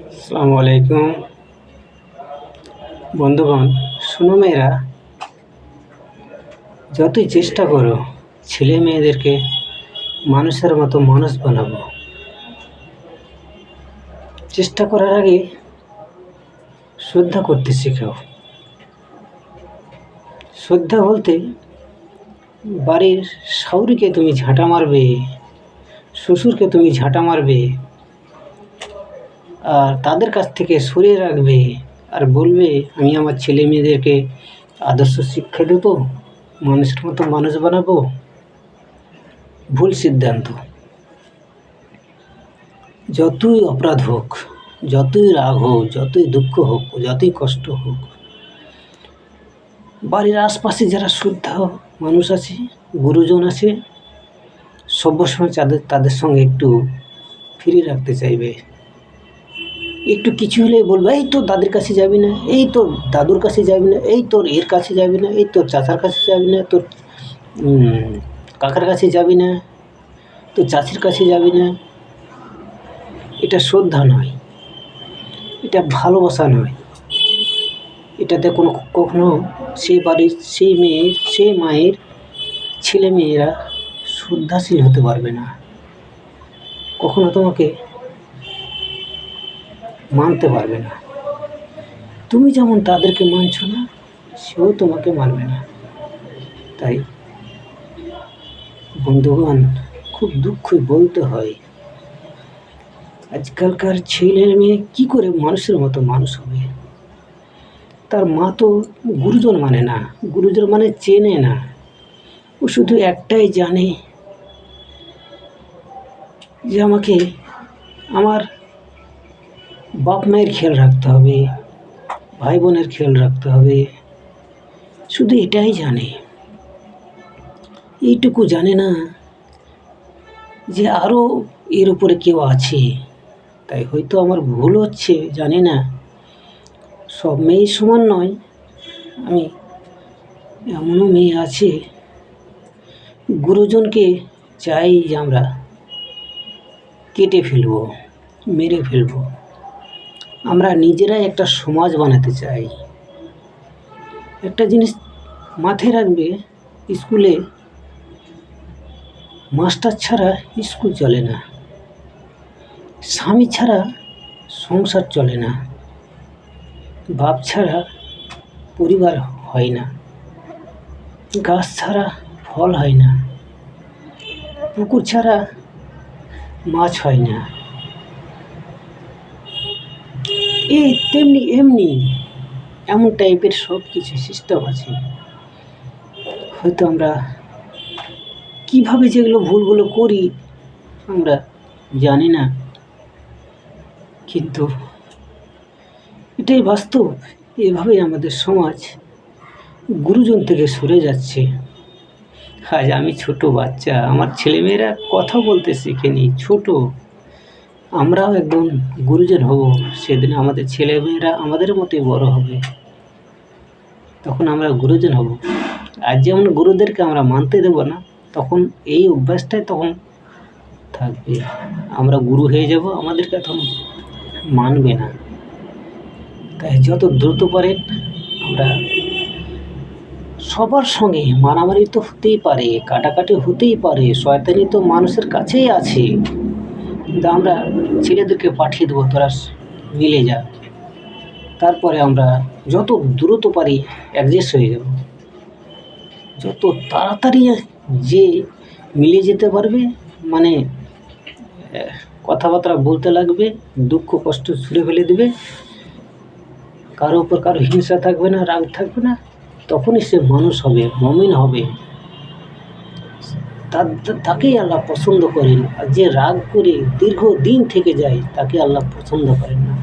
আসসালামু আলাইকুম বন্ধুগণ। শোনো মেয়েরা, যতই চেষ্টা করো ছেলে মেয়েদেরকে মানুষের মতো মানুষ বানাবো, চেষ্টা করার আগে শ্রদ্ধা করতে শেখাও। শ্রদ্ধা বলতে বাড়ির শাশুড়িকে তুমি ঝাঁটা মারবে, শ্বশুরকে তুমি ঝাঁটা মারবে, আর তাদের কাছ থেকে সরিয়ে রাখবে, আর বলবে আমি আমার ছেলে মেয়েদেরকে আদর্শ শিক্ষা দেবো, মানুষের মতো মানুষ বানাবো। ভুল সিদ্ধান্ত। যতই অপরাধ হোক, যতই রাগ হোক, যতই দুঃখ হোক, যতই কষ্ট হোক, বাড়ির আশপাশে যারা শ্রদ্ধা মানুষ আছে, গুরুজন আছে, সবসময় তাদের সঙ্গে একটু ফিরে রাখতে চাইবে। একটু কিছু হলে বলবে এই তোর দাদির কাছে যাবি না, এই তোর দাদুর কাছে যাবি না, এই তোর এর কাছে যাবি না, এই তোর চাচার কাছে যাবি না, তোর কাকার কাছে যাবি না, তোর চাচির কাছে যাবি না। এটা শ্রদ্ধা নয়, এটা ভালোবাসা নয়। এটাতে কখনো সেই বাড়ির সেই মায়ের ছেলে মেয়েরা শ্রদ্ধাশীল হতে পারবে না, কখনো তোমাকে মানতে পারবে না। তুমি যেমন তাদেরকে মানছো না, সেও তোমাকে মানবে না। তাই বন্ধুগণ, খুব দুঃখই বলতে হয়, আজকালকার ছেলে মেয়ে কি করে মানুষের মতো মানুষ হবে? তার মা তো গুরুজন মানে না, গুরুজন মানে চেনে না। ও শুধু একটাই জানে যে আমাকে আমার বাপ মায়ের খেয়াল রাখতে হবে, ভাই বোনের খেয়াল রাখতে হবে, শুধু এটাই জানে। এইটুকু জানে না যে আরও এর উপরে কেউ আছে। তাই হয়তো আমার ভুল হচ্ছে, জানি না, সব মেয়ে সমান নয়। আমি এমনও মেয়ে আছে, গুরুজনকে চাই যে আমরা কেটে ফেলবো, মেরে ফেলবো। আমরা নিজেরাই একটা সমাজ বানাতে চাই। একটা জিনিস মাথায় রাখবে, স্কুলে মাস্টার ছাড়া স্কুল চলে না, স্বামী ছাড়া সংসার চলে না, বাপ ছাড়া পরিবার হয় না, গাছ ছাড়া ফল হয় না, পুকুর ছাড়া মাছ হয় না। এমন টাইপের সব কিছু সিস্টেম আছে। হয়তো আমরা কীভাবে যেগুলো ভুলগুলো করি আমরা জানি না, কিন্তু এটাই বাস্তব। এভাবেই আমাদের সমাজ গুরুজন থেকে সরে যাচ্ছে। আজ আমি ছোট বাচ্চা, আমার ছেলেমেয়েরা কথা বলতে শেখেনি, ছোট। আমরাও একদম গুরুজন হব, সেদিন আমাদের ছেলেমেয়েরা আমাদের মতোই বড় হবে, তখন আমরা গুরুজন হব। আজ যেমন গুরুদেরকে আমরা মানতে দেব না, তখন এই অভ্যাসটাই তখন থাকবে। আমরা গুরু হয়ে যাব, আমাদেরকে তখন মানবে না। তাই যত দ্রুত পারেন আমরা সবার সঙ্গে, মারামারি তো হতেই পারে, কাটাকাটি হতেই পারে, শয়তানি তো মানুষের কাছেই আছে, কিন্তু আমরা ছেলেদেরকে পাঠিয়ে দেবো তোরা মিলে যা। তারপরে আমরা যত দ্রুত পারি অ্যাডজাস্ট হয়ে যাব। যত তাড়াতাড়ি যে মিলে যেতে পারবে, মানে কথাবার্তা বলতে লাগবে, দুঃখ কষ্ট ছুঁড়ে ফেলে দেবে, কারো উপর কারো হিংসা থাকবে না, রাগ থাকবে না, তখনই সে মানুষ হবে, মুমিন হবে। তাকেই আল্লাহ পছন্দ করেন। আর যে রাগ করে দীর্ঘদিন থেকে যায়, তাকে আল্লাহ পছন্দ করেন না।